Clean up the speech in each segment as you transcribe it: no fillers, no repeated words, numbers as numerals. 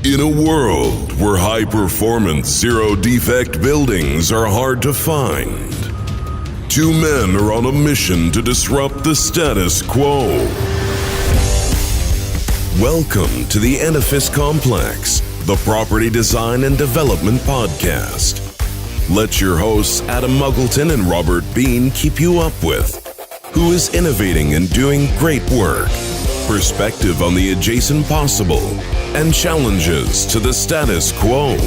In a world where high-performance, zero-defect buildings are hard to find, two men are on a mission to disrupt the status quo. Welcome to the Edifice Complex, the property design and development podcast. Let your hosts Adam Muggleton and Robert Bean keep you up with who is innovating and doing great work, perspective on the adjacent possible, and challenges to the status quo.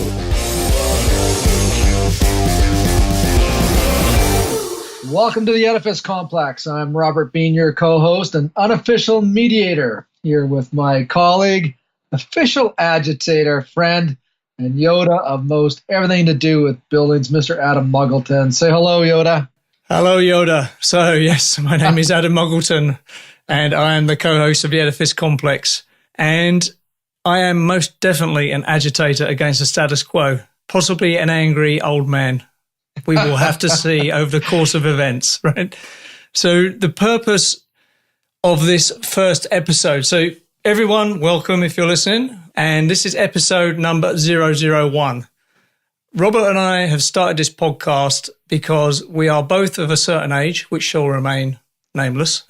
Welcome to the Edifice Complex. I'm Robert Bean, your co-host and unofficial mediator, here with my colleague, official agitator, friend, and Yoda of most everything to do with buildings, Mr. Adam Muggleton. Say hello, Yoda. Hello, Yoda. So, yes, my name is Adam Muggleton, and I am the co-host of the Edifice Complex. And I am most definitely an agitator against the status quo, possibly an angry old man. We will have to see over the course of events, right? So the purpose of this first episode. So everyone, welcome if you're listening. And this is episode number 001. Robert and I have started this podcast because we are both of a certain age, which shall remain nameless.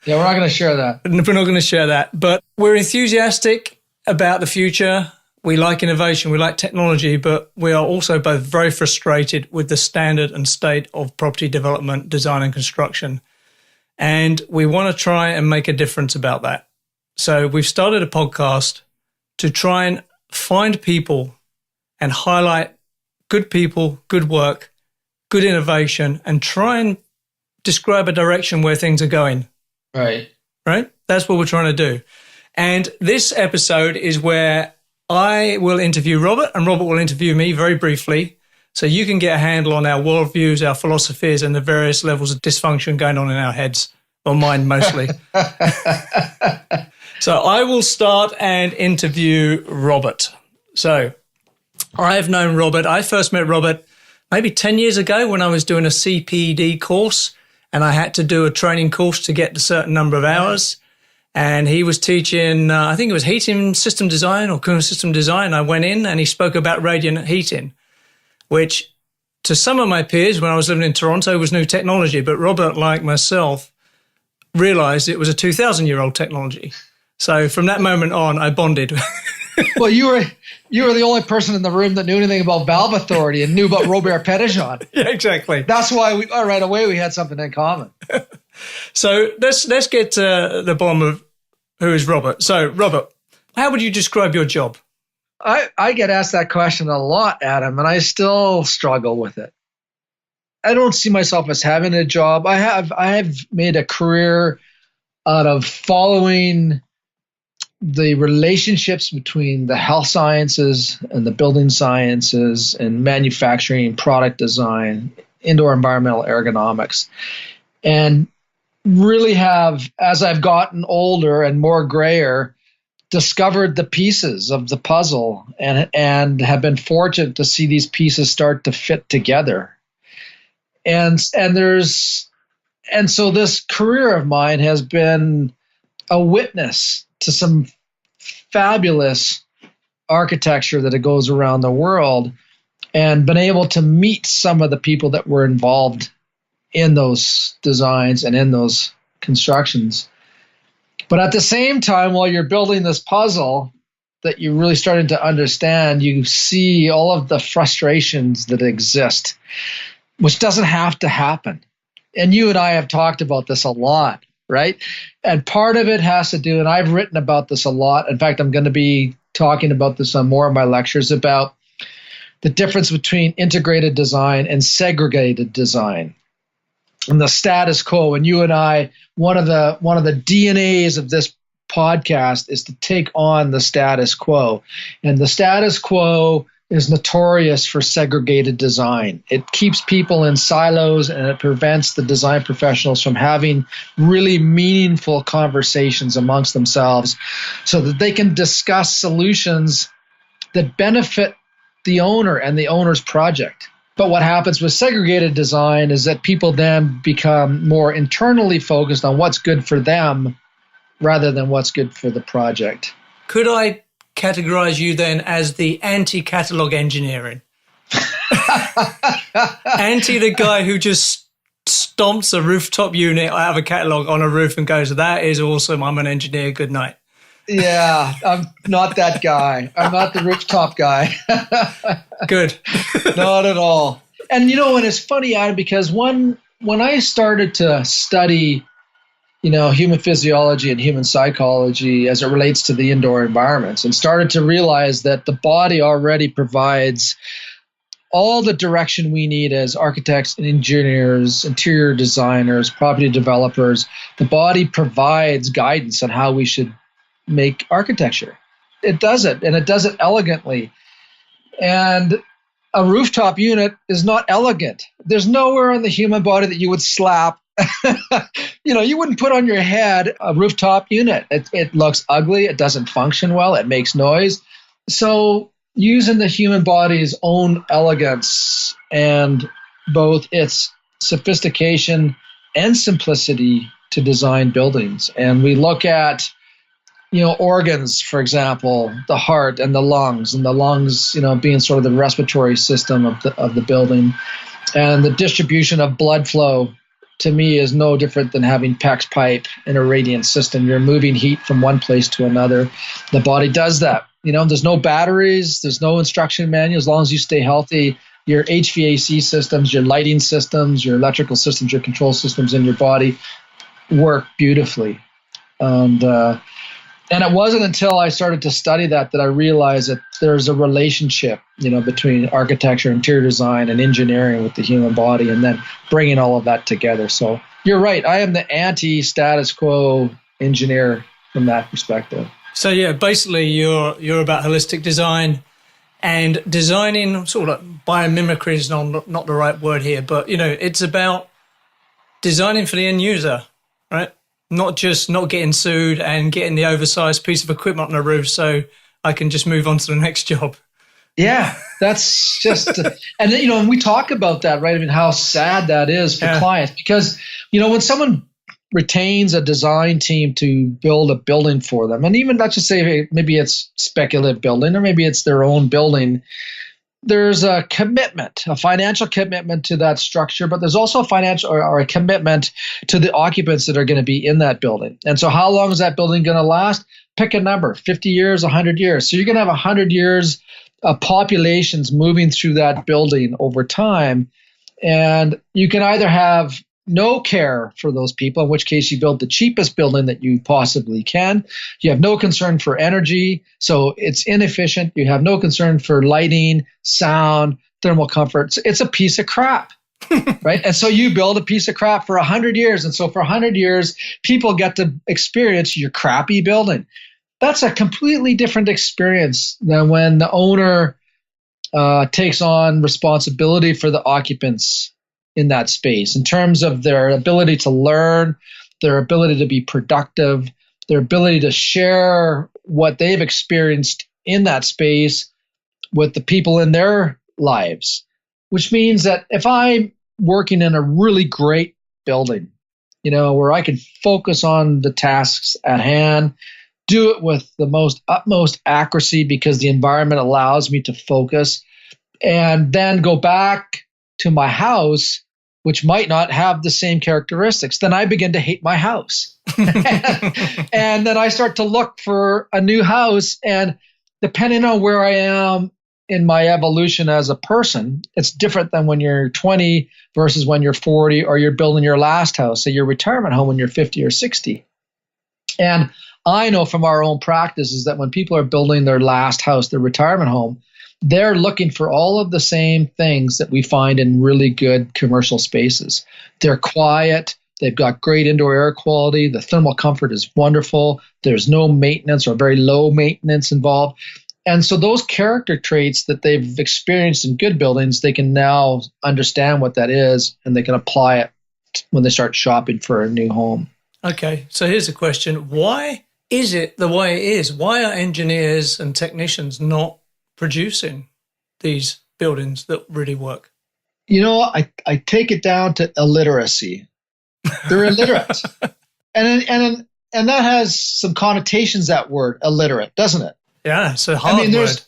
Yeah, we're not going to share that. We're not going to share that. But we're enthusiastic about the future. We like innovation, we like technology, but we are also both very frustrated with the standard and state of property development, design and construction. And we want to try and make a difference about that. So we've started a podcast to try and find people and highlight good people, good work, good innovation, and try and describe a direction where things are going. Right. That's what we're trying to do. And this episode is where I will interview Robert and Robert will interview me very briefly so you can get a handle on our worldviews, our philosophies, and the various levels of dysfunction going on in our heads, or mine mostly. So I will start and interview Robert. So I have known Robert. I first met Robert maybe 10 years ago when I was doing a CPD course, and I had to do a training course to get a certain number of hours. And he was teaching, I think it was heating system design or cooling system design. I went in and he spoke about radiant heating, which to some of my peers when I was living in Toronto was new technology. But Robert, like myself, realized it was a 2,000-year-old technology. So from that moment on, I bonded. Well, you were the only person in the room that knew anything about valve authority and knew about Robert Petitjean. Yeah, exactly. That's why right away we had something in common. So let's get to the bottom of who is Robert. So, Robert, how would you describe your job? I get asked that question a lot, Adam, and I still struggle with it. I don't see myself as having a job. I have made a career out of following the relationships between the health sciences and the building sciences and manufacturing, product design, indoor environmental ergonomics. And really have, as I've gotten older and more grayer, discovered the pieces of the puzzle and have been fortunate to see these pieces start to fit together. And so this career of mine has been a witness to some fabulous architecture that goes around the world and been able to meet some of the people that were involved in those designs and in those constructions. But at the same time, while you're building this puzzle that you're really starting to understand, you see all of the frustrations that exist, which doesn't have to happen. And you and I have talked about this a lot, right? And part of it has to do, and I've written about this a lot. In fact, I'm going to be talking about this on more of my lectures about the difference between integrated design and segregated design. And the status quo, and you and I, one of the DNAs of this podcast is to take on the status quo. And the status quo is notorious for segregated design. It keeps people in silos and it prevents the design professionals from having really meaningful conversations amongst themselves so that they can discuss solutions that benefit the owner and the owner's project. But what happens with segregated design is that people then become more internally focused on what's good for them rather than what's good for the project. Could I categorize you then as the anti-catalog engineering. Anti the guy who just stomps a rooftop unit out of a catalog on a roof and goes, that is awesome, I'm an engineer, good night. Yeah, I'm not that guy. I'm not the rooftop guy. Good. Not at all. And and it's funny, Adam, because when I started to study, human physiology and human psychology as it relates to the indoor environments, and started to realize that the body already provides all the direction we need as architects and engineers, interior designers, property developers. The body provides guidance on how we should make architecture. It does it, and it does it elegantly. And a rooftop unit is not elegant. There's nowhere on the human body that you would slap. You wouldn't put on your head a rooftop unit. It looks ugly. It doesn't function well. It makes noise. So using the human body's own elegance and both its sophistication and simplicity to design buildings. And we look at organs, for example, the heart and the lungs being sort of the respiratory system of the building. And the distribution of blood flow, to me, is no different than having PEX pipe in a radiant system. You're moving heat from one place to another. The body does that. There's no batteries, there's no instruction manual. As long as you stay healthy, your HVAC systems, your lighting systems, your electrical systems, your control systems in your body work beautifully. And it wasn't until I started to study that I realized that there's a relationship, between architecture, interior design, and engineering with the human body, and then bringing all of that together. So you're right. I am the anti-status quo engineer from that perspective. So yeah, basically you're about holistic design and designing sort of biomimicry is not the right word here, but it's about designing for the end user, right? Not just not getting sued and getting the oversized piece of equipment on the roof so I can just move on to the next job. Yeah, that's just, and we talk about that, right? I mean, how sad that is for clients because, when someone retains a design team to build a building for them, and even let's just say maybe it's speculative building or maybe it's their own building, there's a commitment, a financial commitment to that structure, but there's also a financial or a commitment to the occupants that are going to be in that building. And so how long is that building going to last? Pick a number, 50 years, 100 years. So you're going to have 100 years of populations moving through that building over time. And you can either have no care for those people, in which case you build the cheapest building that you possibly can. You have no concern for energy, so it's inefficient. You have no concern for lighting, sound, thermal comfort. It's a piece of crap, right? And so you build a piece of crap for 100 years. And so for 100 years, people get to experience your crappy building. That's a completely different experience than when the owner takes on responsibility for the occupants in that space in terms of their ability to learn, their ability to be productive, their ability to share what they've experienced in that space with the people in their lives, which means that if I'm working in a really great building, where I can focus on the tasks at hand, do it with the utmost accuracy because the environment allows me to focus, and then go back to my house, which might not have the same characteristics, then I begin to hate my house. And then I start to look for a new house. And depending on where I am in my evolution as a person, it's different than when you're 20 versus when you're 40 or you're building your last house, say your retirement home when you're 50 or 60. And I know from our own practices that when people are building their last house, their retirement home, they're looking for all of the same things that we find in really good commercial spaces. They're quiet. They've got great indoor air quality. The thermal comfort is wonderful. There's no maintenance or very low maintenance involved. And so those character traits that they've experienced in good buildings, they can now understand what that is, and they can apply it when they start shopping for a new home. Okay, so here's a question. Why is it the way it is? Why are engineers and technicians not producing these buildings that really work? I take it down to illiteracy. They're illiterate. and that has some connotations, that word, illiterate, doesn't it? Yeah, it's a hard word.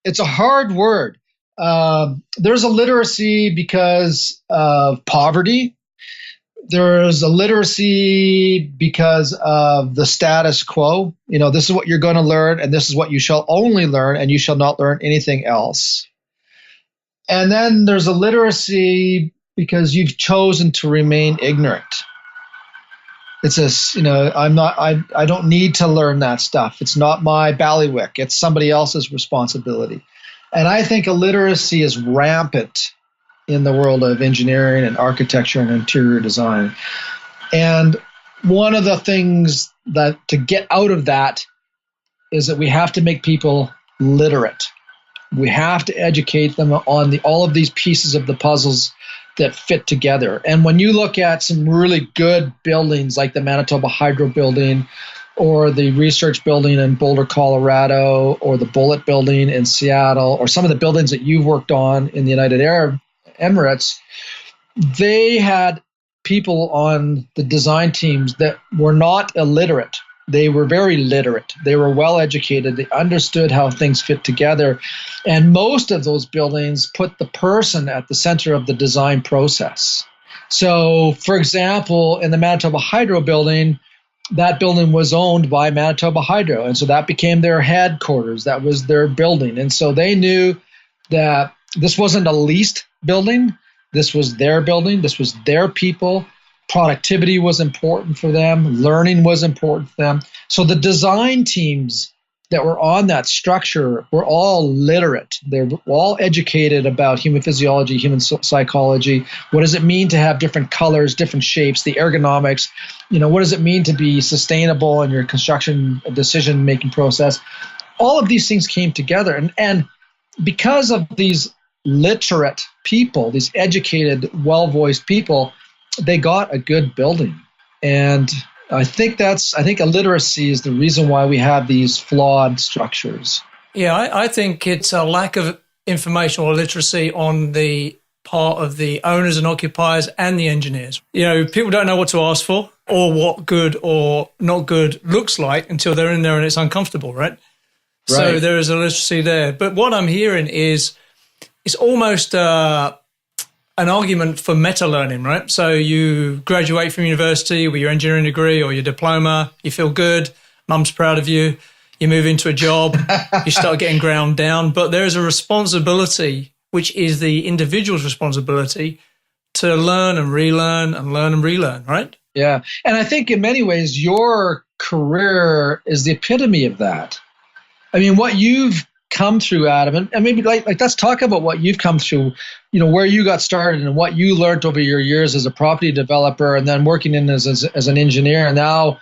It's a hard word. There's a literacy because of poverty. There's a literacy because of the status quo. This is what you're going to learn, and this is what you shall only learn, and you shall not learn anything else. And then there's a literacy because you've chosen to remain ignorant. It's I don't need to learn that stuff. It's not my ballywick. It's somebody else's responsibility. And I think illiteracy is rampant in the world of engineering and architecture and interior design. And one of the things that to get out of that is that we have to make people literate. We have to educate them on all of these pieces of the puzzles that fit together. And when you look at some really good buildings like the Manitoba Hydro building or the research building in Boulder, Colorado, or the Bullitt building in Seattle, or some of the buildings that you've worked on in the United Arab Emirates, they had people on the design teams that were not illiterate. They were very literate. They were well educated. They understood how things fit together. And most of those buildings put the person at the center of the design process. So, for example, in the Manitoba Hydro building, that building was owned by Manitoba Hydro. And so that became their headquarters. That was their building. And so they knew that this wasn't a leased building. This was their building. This was their people. Productivity was important for them. Learning was important for them. So the design teams that were on that structure were all literate. They were all educated about human physiology, human psychology. What does it mean to have different colors, different shapes, the ergonomics? What does it mean to be sustainable in your construction decision-making process? All of these things came together. And because of these literate people, these educated, well-voiced people, they got a good building. And I think illiteracy is the reason why we have these flawed structures. Yeah, I think it's a lack of information or literacy on the part of the owners and occupiers and the engineers. People don't know what to ask for or what good or not good looks like until they're in there and it's uncomfortable, right? So there is a literacy there. But what I'm hearing is it's almost an argument for meta-learning, right? So you graduate from university with your engineering degree or your diploma, you feel good, mum's proud of you, you move into a job, you start getting ground down. But there is a responsibility, which is the individual's responsibility, to learn and relearn and learn and relearn, right? Yeah. And I think in many ways, your career is the epitome of that. I mean, what you've come through, Adam, and maybe like let's talk about what you've come through, where you got started and what you learned over your years as a property developer and then working in as an engineer and now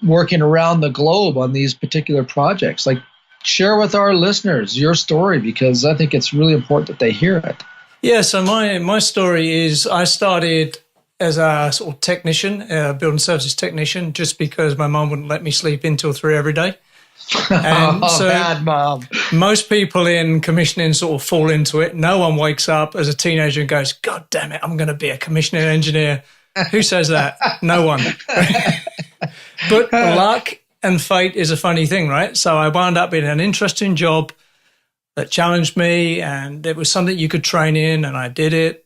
working around the globe on these particular projects. Like, share with our listeners your story, because I think it's really important that they hear it. Yeah, so my story is I started as a sort of technician, building services technician, just because my mum wouldn't let me sleep in till 3 every day. And so bad mom. Most people in commissioning sort of fall into it. No one wakes up as a teenager and goes, God damn it, I'm going to be a commissioning engineer. Who says that? No one. But luck and fate is a funny thing, right? So I wound up in an interesting job that challenged me, and it was something you could train in, and I did it.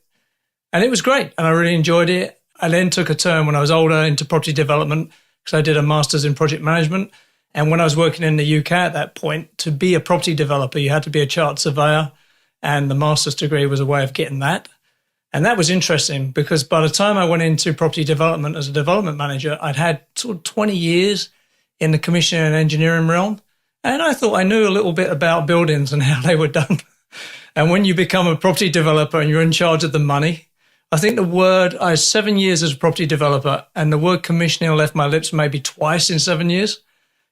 And it was great, and I really enjoyed it. I then took a turn when I was older into property development because I did a master's in project management. And when I was working in the UK at that point, to be a property developer, you had to be a chartered surveyor, and the master's degree was a way of getting that. And that was interesting because by the time I went into property development as a development manager, I'd had sort of 20 years in the commissioning and engineering realm. And I thought I knew a little bit about buildings and how they were done. And when you become a property developer and you're in charge of the money, I think I had 7 years as a property developer, and the word commissioning left my lips maybe twice in 7 years.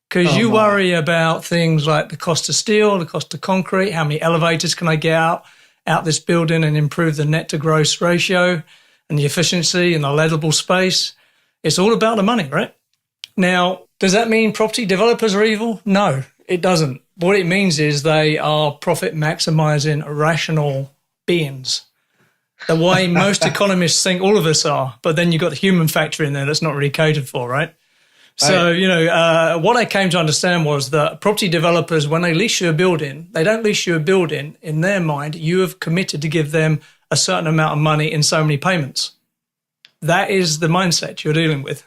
Because you worry about things like the cost of steel, the cost of concrete, how many elevators can I get out this building and improve the net to gross ratio and the efficiency and the lettable space. It's all about the money, right? Now, does that mean property developers are evil? No, it doesn't. What it means is they are profit maximizing rational beings. The way most economists think all of us are, but then you've got the human factor in there that's not really catered for, right? So, what I came to understand was that property developers, when they lease you a building, they don't lease you a building. In their mind, you have committed to give them a certain amount of money in so many payments. That is the mindset you're dealing with.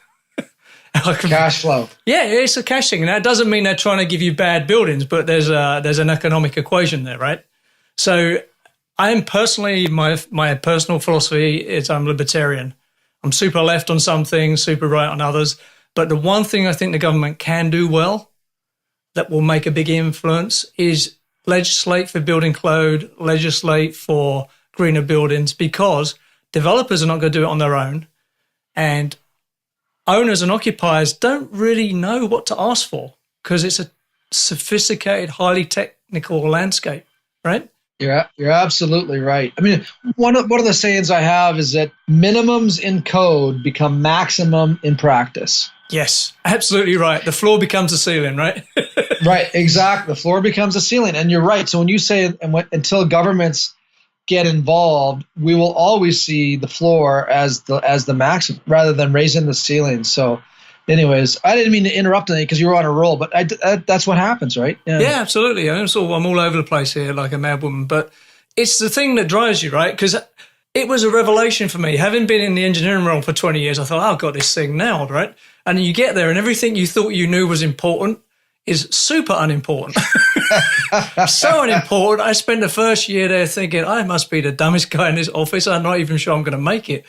Cash flow. Yeah, it's a cash thing. Now, it doesn't mean they're trying to give you bad buildings, but there's an economic equation there, right? So I am personally, my personal philosophy is I'm libertarian. I'm super left on some things, super right on others. But the one thing I think the government can do well that will make a big influence is legislate for building code, legislate for greener buildings, because developers are not going to do it on their own. And owners and occupiers don't really know what to ask for because it's a sophisticated, highly technical landscape, right? You're absolutely right. I mean, one of the sayings I have is that minimums in code become maximum in practice. Yes, absolutely right. The floor becomes the ceiling, right? Right, exactly. The floor becomes the ceiling. And you're right. So when you say until governments get involved, we will always see the floor as the maximum rather than raising the ceiling. So anyways, I didn't mean to interrupt anything because you were on a roll, but that's what happens, right? Yeah, absolutely. I'm all over the place here like a mad woman, but it's the thing that drives you, right? Because it was a revelation for me. Having been in the engineering realm for 20 years, I thought, I've got this thing nailed, right? And you get there and everything you thought you knew was important is super unimportant. So unimportant. I spent the first year there thinking, I must be the dumbest guy in this office. I'm not even sure I'm going to make it.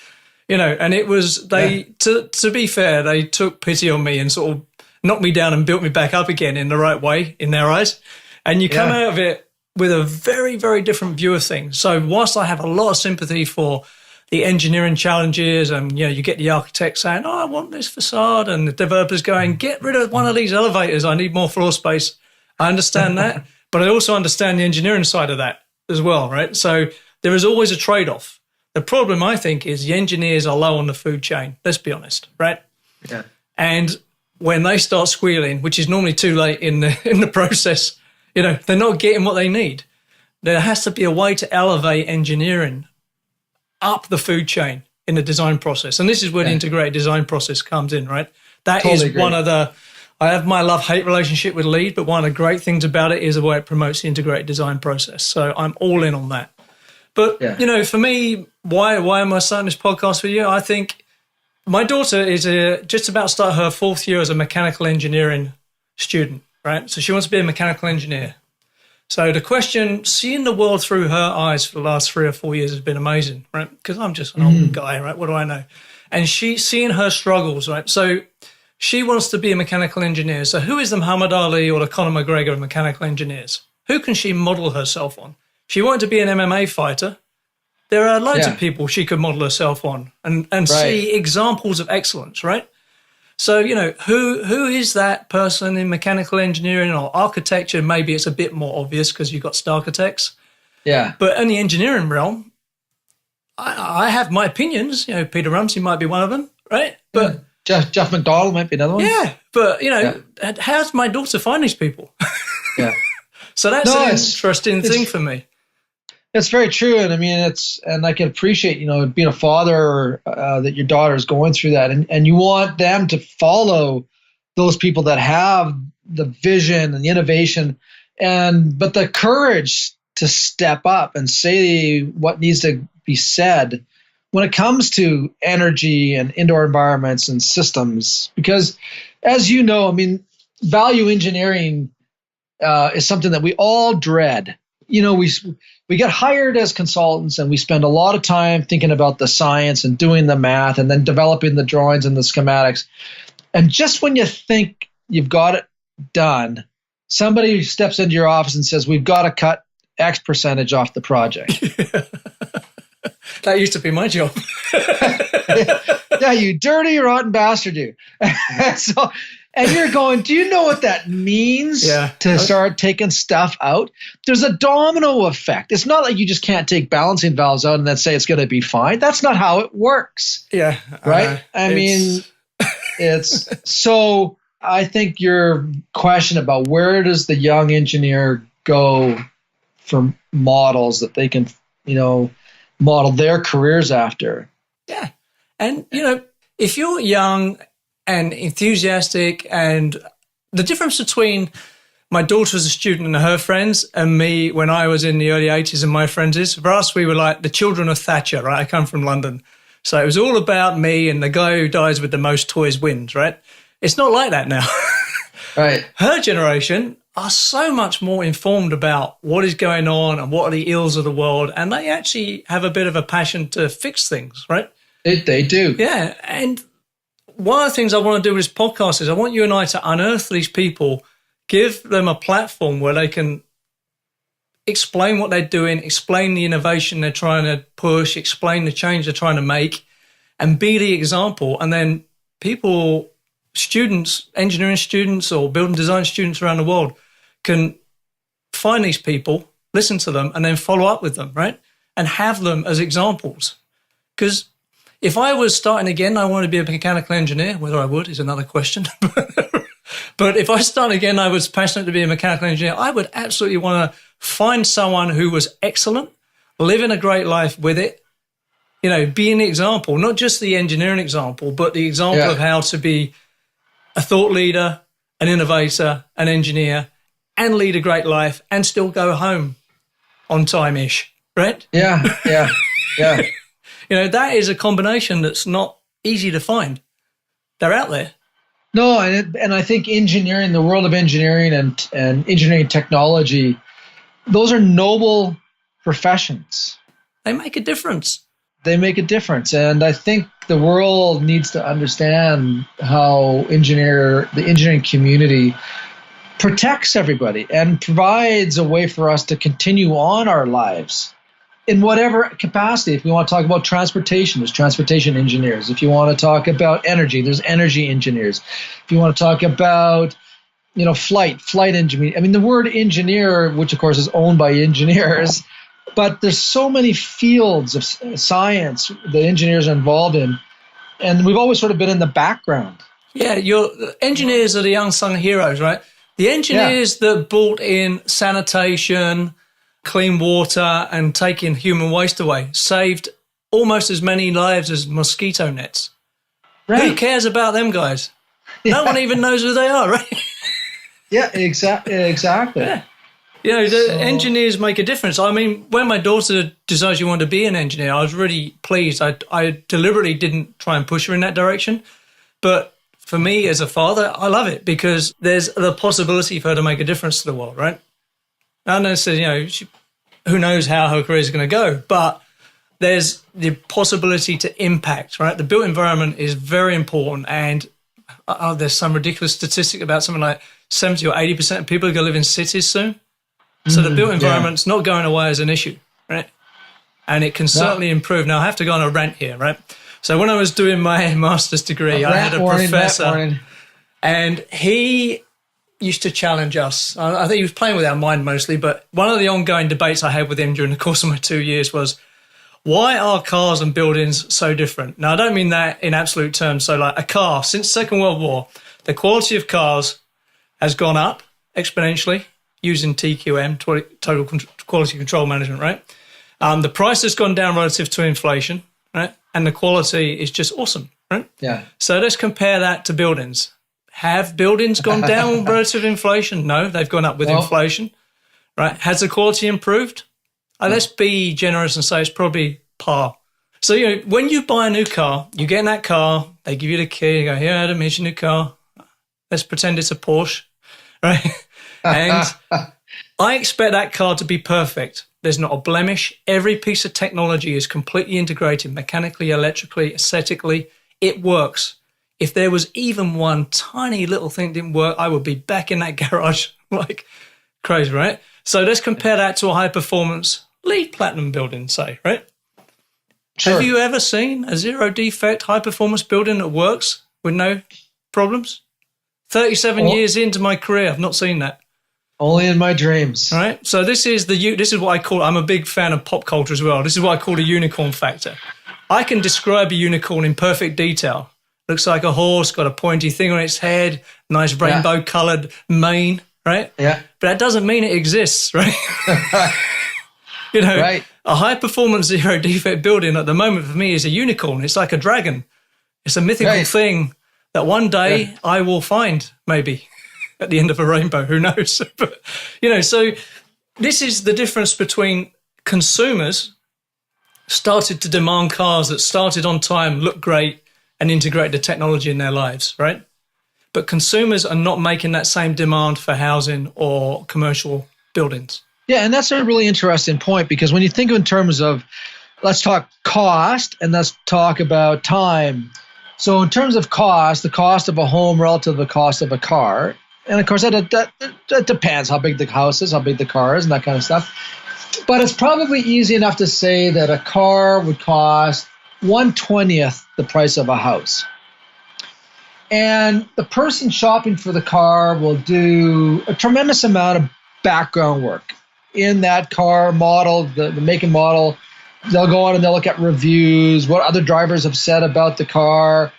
And it was, to be fair, they took pity on me and sort of knocked me down and built me back up again in the right way in their eyes. And you come out of it with a very, very different view of things. So whilst I have a lot of sympathy for the engineering challenges and, you get the architect saying, I want this facade, and the developers going, get rid of one of these elevators. I need more floor space. I understand that, but I also understand the engineering side of that as well, right? So there is always a trade-off. The problem, I think, is the engineers are low on the food chain. Let's be honest, right? Yeah. And when they start squealing, which is normally too late in the process, they're not getting what they need. There has to be a way to elevate engineering up the food chain in the design process. And this is where the integrated design process comes in, right? That totally is agree. I have my love-hate relationship with LEED, but one of the great things about it is the way it promotes the integrated design process. So I'm all in on that. But, for me, why am I starting this podcast with you? I think my daughter is just about to start her 4th year as a mechanical engineering student, right? So she wants to be a mechanical engineer. So the question, seeing the world through her eyes for the last 3 or 4 years has been amazing, right? Because I'm just an old guy, right? What do I know? And seeing her struggles, right? So she wants to be a mechanical engineer. So who is the Muhammad Ali or the Conor McGregor of mechanical engineers? Who can she model herself on? She wanted to be an MMA fighter. There are loads of people she could model herself on and see examples of excellence, right? So, who is that person in mechanical engineering or architecture? Maybe it's a bit more obvious because you've got star architects. Yeah. But in the engineering realm, I have my opinions. Peter Rumsey might be one of them, right? But Jeff McDonald might be another one. Yeah, but, how's my daughter find these people? Yeah. So that's an interesting thing for me. It's very true, and I mean, and I can appreciate, being a father that your daughter is going through that, and you want them to follow those people that have the vision and the innovation, but the courage to step up and say what needs to be said when it comes to energy and indoor environments and systems, because as you know, I mean, value engineering is something that we all dread. We get hired as consultants and we spend a lot of time thinking about the science and doing the math and then developing the drawings and the schematics. And just when you think you've got it done, somebody steps into your office and says, we've got to cut X percentage off the project. That used to be my job. Yeah, you dirty, rotten bastard, you. And you're going, do you know what that means to start taking stuff out? There's a domino effect. It's not like you just can't take balancing valves out and then say it's going to be fine. That's not how it works. Yeah. Right? I mean, it's so I think your question about where does the young engineer go for models that they can, model their careers after. Yeah. And, if you're young and enthusiastic. And the difference between my daughter as a student and her friends and me when I was in the early 80s and my friends is, for us, we were like the children of Thatcher, right? I come from London. So it was all about me and the guy who dies with the most toys wins, right? It's not like that now. Right. Her generation are so much more informed about what is going on and what are the ills of the world. And they actually have a bit of a passion to fix things, right? They do. Yeah. And one of the things I want to do with this podcast is I want you and I to unearth these people, give them a platform where they can explain what they're doing, explain the innovation they're trying to push, explain the change they're trying to make, and be the example. And then people, students, engineering students or building design students around the world can find these people, listen to them, and then follow up with them, right? And have them as examples. Because if I was starting again, I want to be a mechanical engineer. Whether I would is another question. But if I start again, I was passionate to be a mechanical engineer, I would absolutely want to find someone who was excellent, living a great life with it, you know, being the example, not just the engineering example, but the example of how to be a thought leader, an innovator, an engineer, and lead a great life and still go home on time-ish, right? Yeah. You know, that is a combination that's not easy to find. They're out there. No, and I think engineering, the world of engineering and engineering technology, those are noble professions. They make a difference. They make a difference. And I think the world needs to understand how the engineering community protects everybody and provides a way for us to continue on our lives in whatever capacity. If we want to talk about transportation, there's transportation engineers. If you want to talk about energy, there's energy engineers. If you want to talk about, you know, flight engineer. I mean, the word engineer, which of course is owned by engineers, but there's so many fields of science that engineers are involved in, and we've always sort of been in the background. Yeah, engineers are the unsung heroes, right? The engineers that brought in sanitation, clean water, and taking human waste away saved almost as many lives as mosquito nets. Right. Who cares about them guys? Yeah. No one even knows who they are, right? Yeah, exactly. Yeah. You know, engineers make a difference. I mean, when my daughter decided she wanted to be an engineer, I was really pleased. I deliberately didn't try and push her in that direction. But for me as a father, I love it because there's the possibility for her to make a difference to the world, right? And I said, you know, who knows how her career is going to go, but there's the possibility to impact, right? The built environment is very important, and there's some ridiculous statistic about something like 70 or 80% of people are going to live in cities soon. So the built environment's not going away as an issue, right? And it can certainly improve. Now, I have to go on a rant here, right? So when I was doing my master's degree, I had a professor, and he used to challenge us. I think he was playing with our mind mostly, but one of the ongoing debates I had with him during the course of my 2 years was, why are cars and buildings so different? Now, I don't mean that in absolute terms. So like a car, since the Second World War, the quality of cars has gone up exponentially using TQM, total quality control management, right? The price has gone down relative to inflation, right? And the quality is just awesome, right? Yeah. So let's compare that to buildings. Have buildings gone down relative to inflation? No, they've gone up with inflation, right? Has the quality improved? Let's be generous and say it's probably par. So, you know, when you buy a new car, you get in that car, they give you the key, you go, here, Adam, here's your new car. Let's pretend it's a Porsche, right? And I expect that car to be perfect. There's not a blemish. Every piece of technology is completely integrated, mechanically, electrically, aesthetically. It works. If there was even one tiny little thing that didn't work, I would be back in that garage like crazy, right? So let's compare that to a high-performance LEED Platinum building, say, right? Sure. Have you ever seen a zero-defect high-performance building that works with no problems? 37 years into my career, I've not seen that. Only in my dreams. All right? So this is what I call, I'm a big fan of pop culture as well. This is what I call the unicorn factor. I can describe a unicorn in perfect detail. Looks like a horse, got a pointy thing on its head, nice rainbow-coloured mane, right? Yeah. But that doesn't mean it exists, right? You know, a high-performance zero-defect building at the moment for me is a unicorn. It's like a dragon. It's a mythical thing that one day I will find, maybe at the end of a rainbow, who knows? But, so this is the difference between consumers started to demand cars that started on time, look great, and integrate the technology in their lives, right? But consumers are not making that same demand for housing or commercial buildings. Yeah, and that's a really interesting point, because when you think in terms of, let's talk cost and let's talk about time. So in terms of cost, the cost of a home relative to the cost of a car, and of course that depends how big the house is, how big the car is, and that kind of stuff. But it's probably easy enough to say that a car would cost 1/20th the price of a house. And the person shopping for the car will do a tremendous amount of background work in that car model, the make and model. They'll go on and they'll look at reviews, what other drivers have said about the car.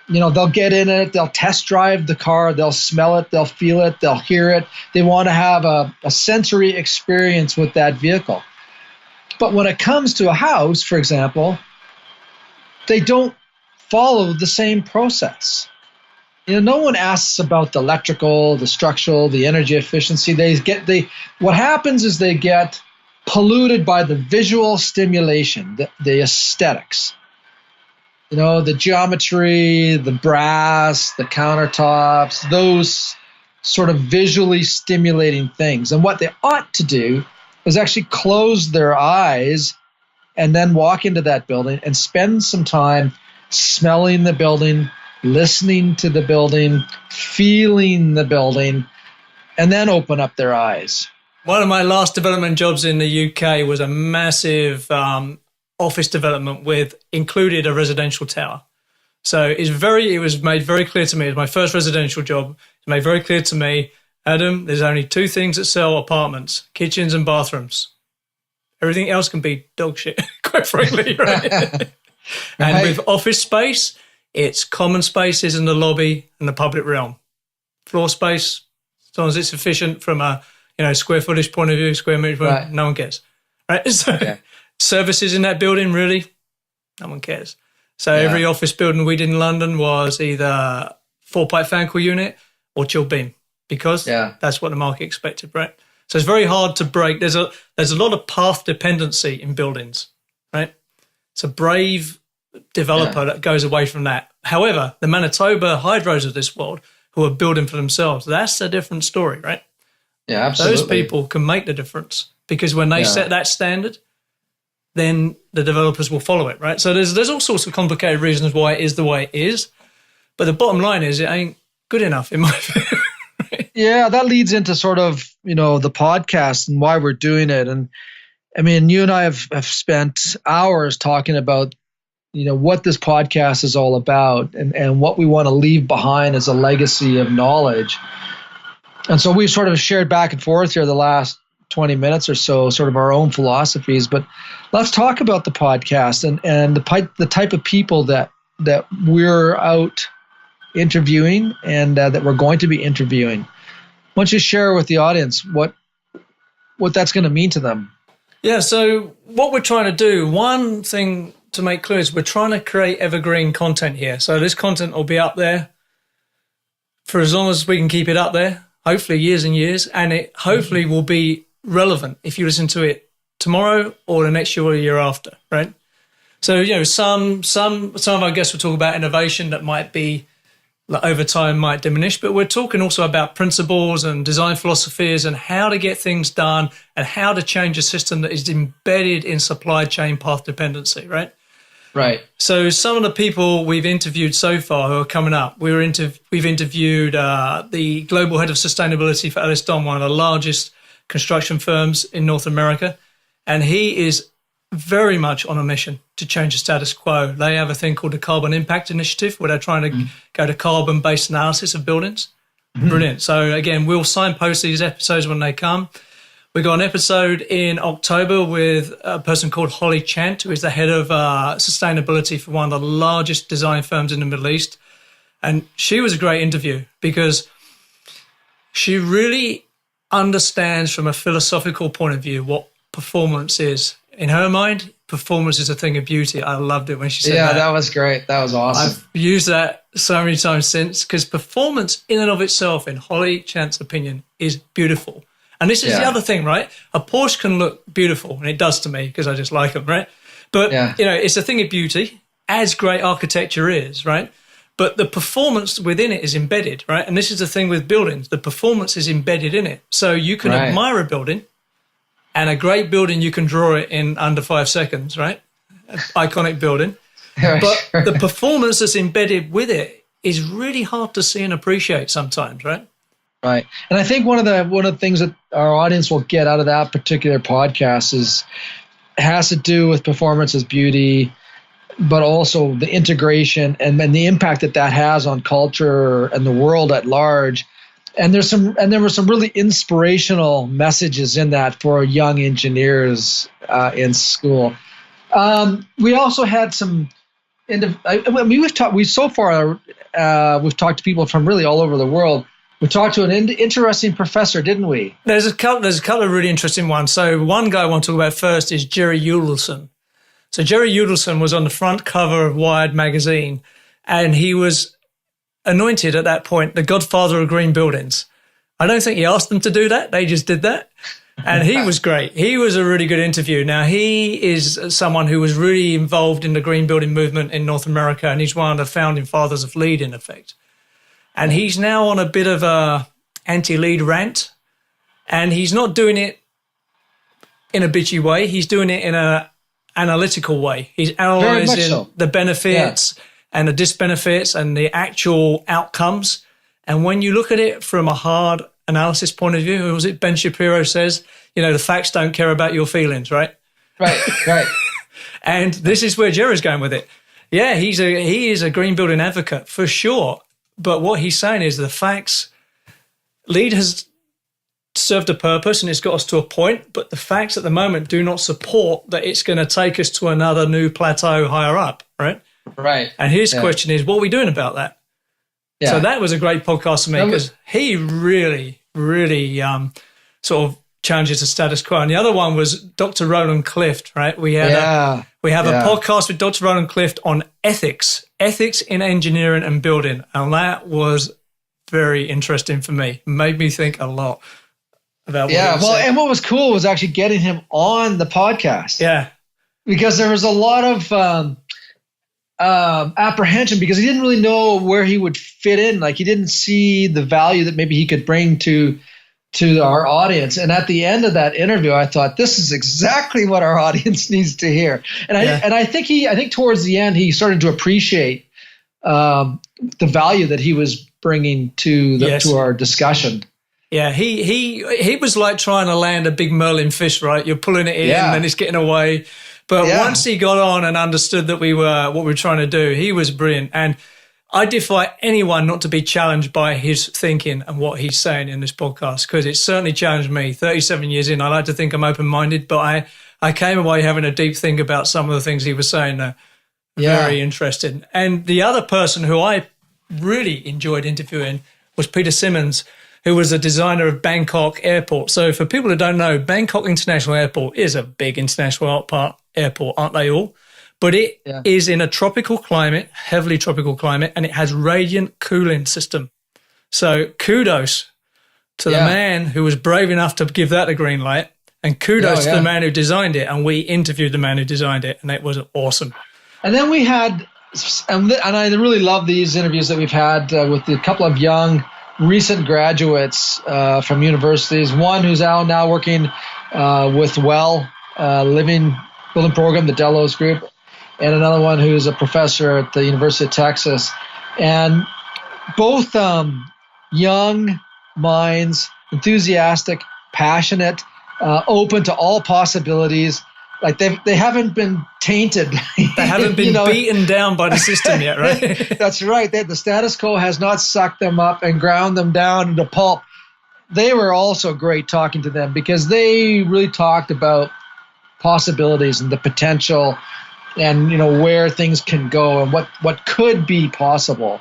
They'll get in it, they'll test drive the car, they'll smell it, they'll feel it, they'll hear it. They want to have a sensory experience with that vehicle. But when it comes to a house, for example, they don't follow the same process. No one asks about the electrical, the structural, the energy efficiency. What happens is they get polluted by the visual stimulation, the aesthetics. The geometry, the brass, the countertops, those sort of visually stimulating things. And what they ought to do is actually close their eyes and then walk into that building and spend some time smelling the building, listening to the building, feeling the building, and then open up their eyes. One of my last development jobs in the UK was a massive office development included a residential tower. So it was made very clear to me, as my first residential job, it made very clear to me, Adam, there's only two things that sell apartments, kitchens and bathrooms. Everything else can be dog shit, quite frankly, right? And with office space, it's common spaces in the lobby and the public realm. Floor space, as long as it's efficient from a square footage point of view, square meter point of view, no one cares. Right? So services in that building, really, no one cares. So every office building we did in London was either 4-pipe fan coil unit or chilled beam, because that's what the market expected, right? So it's very hard to break. There's a lot of path dependency in buildings, right? It's a brave developer that goes away from that. However, the Manitoba Hydros of this world who are building for themselves, that's a different story, right? Yeah, absolutely. Those people can make the difference, because when they set that standard, then the developers will follow it, right? So there's all sorts of complicated reasons why it is the way it is. But the bottom line is it ain't good enough in my view. Right? Yeah, that leads into sort of, the podcast and why we're doing it. And I mean, you and I have spent hours talking about, what this podcast is all about and what we want to leave behind as a legacy of knowledge. And so we've sort of shared back and forth here the last 20 minutes or so, sort of our own philosophies. But let's talk about the podcast and the type of people that we're out interviewing and that we're going to be interviewing. Why don't you share with the audience what that's going to mean to them? Yeah, so what we're trying to do, one thing to make clear is we're trying to create evergreen content here. So this content will be up there for as long as we can keep it up there, hopefully years and years, and it hopefully will be relevant if you listen to it tomorrow or the next year or the year after, right? So, some of our guests will talk about innovation that might be, like, over time might diminish, but we're talking also about principles and design philosophies and how to get things done and how to change a system that is embedded in supply chain path dependency, right? Right. So some of the people we've interviewed so far who are coming up, we've interviewed the global head of sustainability for Ellis Don, one of the largest construction firms in North America, and he is very much on a mission to change the status quo. They have a thing called the Carbon Impact Initiative where they're trying to go to carbon-based analysis of buildings. Brilliant. So again, we'll signpost these episodes when they come. We got an episode in October with a person called Holly Chant, who is the head of sustainability for one of the largest design firms in the Middle East. And she was a great interview because she really understands from a philosophical point of view what performance is. In her mind, performance is a thing of beauty. I loved it when she said that. Yeah, that was great. That was awesome. I've used that so many times since, because performance in and of itself, in Holly Chant's opinion, is beautiful. And this is the other thing, right? A Porsche can look beautiful, and it does to me because I just like them, right? But, it's a thing of beauty, as great architecture is, right? But the performance within it is embedded, right? And this is the thing with buildings. The performance is embedded in it. So you can admire a building, and a great building, you can draw it in under 5 seconds, right? An iconic building. But the performance that's embedded with it is really hard to see and appreciate sometimes, right? Right. And I think one of the things that our audience will get out of that particular podcast has to do with performance as beauty, but also the integration and the impact that has on culture and the world at large. And there were some really inspirational messages in that for young engineers in school. We also had some. We've talked to people from really all over the world. We talked to an interesting professor, didn't we? There's a couple of really interesting ones. So one guy I want to talk about first is Jerry Udelson. So Jerry Udelson was on the front cover of Wired magazine, and he was anointed at that point the godfather of green buildings. I don't think he asked them to do that. They just did that. And he was great. He was a really good interview. Now, he is someone who was really involved in the green building movement in North America, and he's one of the founding fathers of LEED, in effect. And he's now on a bit of a anti-LEED rant, and he's not doing it in a bitchy way. He's doing it in a analytical way. He's analyzing the benefits and the disbenefits and the actual outcomes. And when you look at it from a hard analysis point of view, who was it Ben Shapiro says, the facts don't care about your feelings, right? Right. And this is where Jerry's going with it. Yeah, he is a green building advocate for sure. But what he's saying is the facts, LEED has served a purpose and it's got us to a point, but the facts at the moment do not support that it's going to take us to another new plateau higher up, right? Right. And his question is, what are we doing about that? Yeah. So that was a great podcast for me because he really, really sort of challenges the status quo. And the other one was Dr. Roland Clift, right? We have a podcast with Dr. Roland Clift on ethics in engineering and building. And that was very interesting for me. It made me think a lot about what he was saying. And what was cool was actually getting him on the podcast. Yeah. Because there was a lot of apprehension because he didn't really know where he would fit in. Like he didn't see the value that maybe he could bring to our audience. And at the end of that interview, I thought this is exactly what our audience needs to hear. And I think towards the end he started to appreciate the value that he was bringing to our discussion. Yeah, he was like trying to land a big Merlin fish, right? You're pulling it in and it's getting away. But once he got on and understood that what we were trying to do, he was brilliant. And I defy anyone not to be challenged by his thinking and what he's saying in this podcast, because it certainly challenged me. 37 years in, I like to think I'm open-minded, but I came away having a deep think about some of the things he was saying. Very interesting. And the other person who I really enjoyed interviewing was Peter Simmons, who was a designer of Bangkok Airport. So for people who don't know, Bangkok International Airport is a big international airport, aren't they all? But it is in a tropical climate, heavily tropical climate, and it has radiant cooling system. So kudos to the man who was brave enough to give that a green light, and kudos to the man who designed it. And we interviewed the man who designed it, and it was awesome. And then we had, and I really love these interviews that we've had with a couple of young, recent graduates from universities. One who's now working with Living Building Program, the Delos Group, and another one who's a professor at the University of Texas. And both young minds, enthusiastic, passionate, open to all possibilities. Like they haven't been tainted. They haven't been beaten down by the system yet, right? That's right. The status quo has not sucked them up and ground them down into pulp. They were also great talking to them because they really talked about possibilities and the potential and where things can go and what could be possible.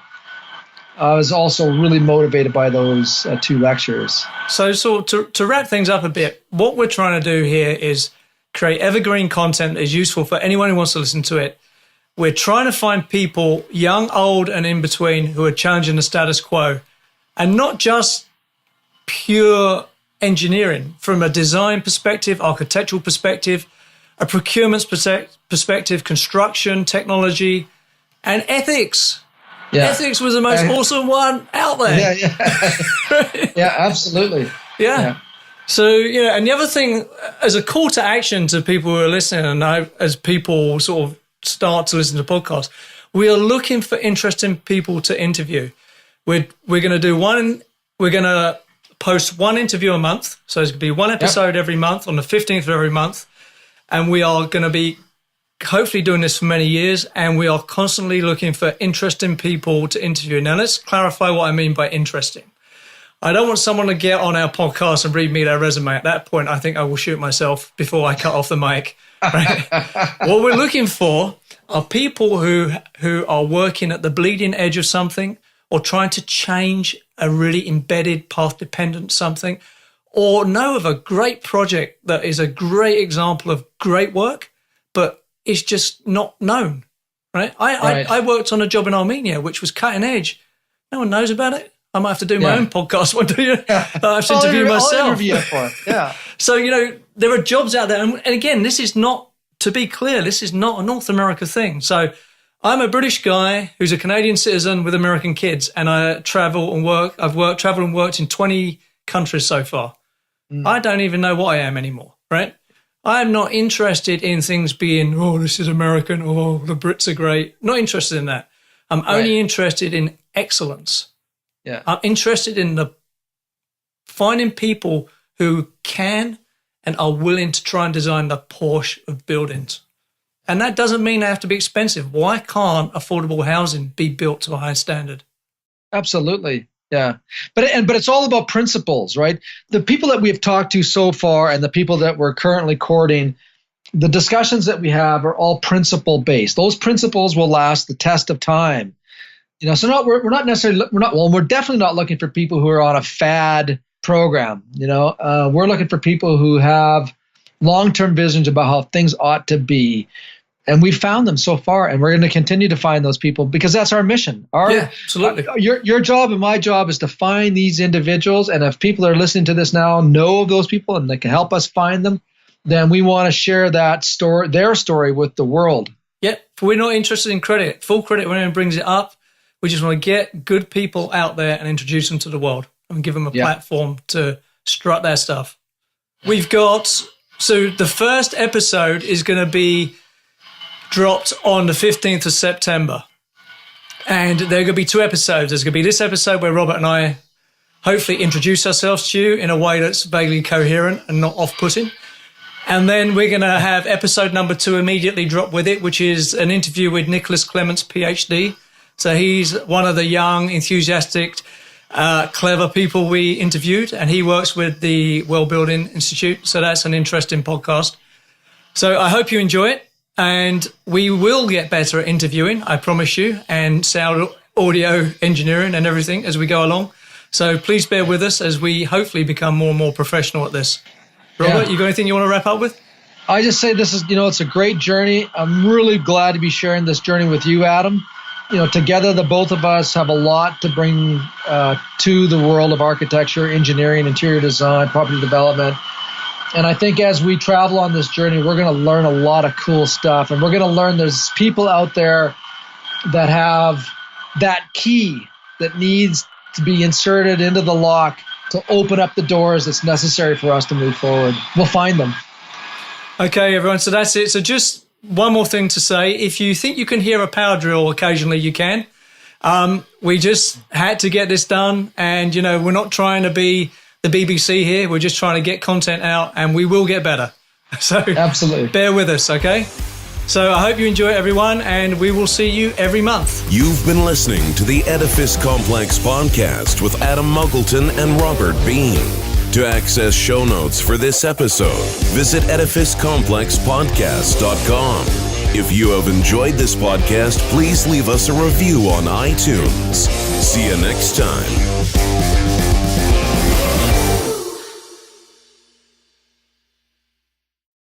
I was also really motivated by those two lectures. So to wrap things up a bit, what we're trying to do here is create evergreen content that is useful for anyone who wants to listen to it. We're trying to find people, young, old, and in between, who are challenging the status quo, and not just pure engineering, from a design perspective, architectural perspective, a procurement perspective, construction, technology, and ethics. Yeah. Ethics was the most awesome one out there. Yeah. Yeah, absolutely. Yeah. So, and the other thing, as a call to action to people who are listening, and as people sort of start to listen to podcasts, we are looking for interesting people to interview. We're going to post one interview a month. So there's going to be one episode every month on the 15th of every month. And we are going to be hopefully doing this for many years. And we are constantly looking for interesting people to interview. Now, let's clarify what I mean by interesting. I don't want someone to get on our podcast and read me their resume. At that point, I think I will shoot myself before I cut off the mic. Right? What we're looking for are people who are working at the bleeding edge of something, or trying to change a really embedded, path-dependent something, or know of a great project that is a great example of great work, but it's just not known, right? I worked on a job in Armenia, which was cutting edge. No one knows about it. I might have to do my own podcast one day. I have to interview myself. I'll interview for it. Yeah. So, there are jobs out there. And again, this is not, to be clear, this is not a North America thing. So I'm a British guy who's a Canadian citizen with American kids, and I travel and work. I've traveled and worked in 20 countries so far. I don't even know what I am anymore, right? I'm not interested in things being, this is American, the Brits are great. Not interested in that. I'm only interested in excellence. Yeah. I'm interested in finding people who can and are willing to try and design the Porsche of buildings. And that doesn't mean they have to be expensive. Why can't affordable housing be built to a high standard? Absolutely. Yeah. But it's all about principles, right? The people that we've talked to so far and the people that we're currently courting, the discussions that we have are all principle based. Those principles will last the test of time. So we're definitely not looking for people who are on a fad program. We're looking for people who have long-term visions about how things ought to be. And we've found them so far, and we're going to continue to find those people because that's our mission. Absolutely. Your job and my job is to find these individuals. And if people are listening to this now know of those people and they can help us find them, then we want to share that story, their story, with the world. Yeah. We're not interested in credit. Full credit when anyone brings it up. We just want to get good people out there and introduce them to the world and give them a platform to strut their stuff. So the first episode is going to be dropped on the 15th of September. And there are going to be 2 episodes. There's going to be this episode where Robert and I hopefully introduce ourselves to you in a way that's vaguely coherent and not off-putting. And then we're going to have episode number 2 immediately drop with it, which is an interview with Nicholas Clements, PhD. So he's one of the young, enthusiastic, clever people we interviewed, and he works with the World Building Institute. So that's an interesting podcast. So I hope you enjoy it, and we will get better at interviewing, I promise you, and sound, audio engineering and everything as we go along. So please bear with us as we hopefully become more and more professional at this. Robert, you got anything you want to wrap up with? I just say this is, it's a great journey. I'm really glad to be sharing this journey with you, Adam. Together, the both of us have a lot to bring to the world of architecture, engineering, interior design, property development. And I think as we travel on this journey, we're going to learn a lot of cool stuff. And we're going to learn there's people out there that have that key that needs to be inserted into the lock to open up the doors that's necessary for us to move forward. We'll find them. Okay, everyone. So that's it. So just one more thing to say. If you think you can hear a power drill occasionally, you can. We just had to get this done. And, we're not trying to be the BBC here. We're just trying to get content out, and we will get better. So absolutely, bear with us, okay? So I hope you enjoy it, everyone, and we will see you every month. You've been listening to the Edifice Complex podcast with Adam Muggleton and Robert Bean. To access show notes for this episode, visit edificecomplexpodcast.com. If you have enjoyed this podcast, please leave us a review on iTunes. See you next time.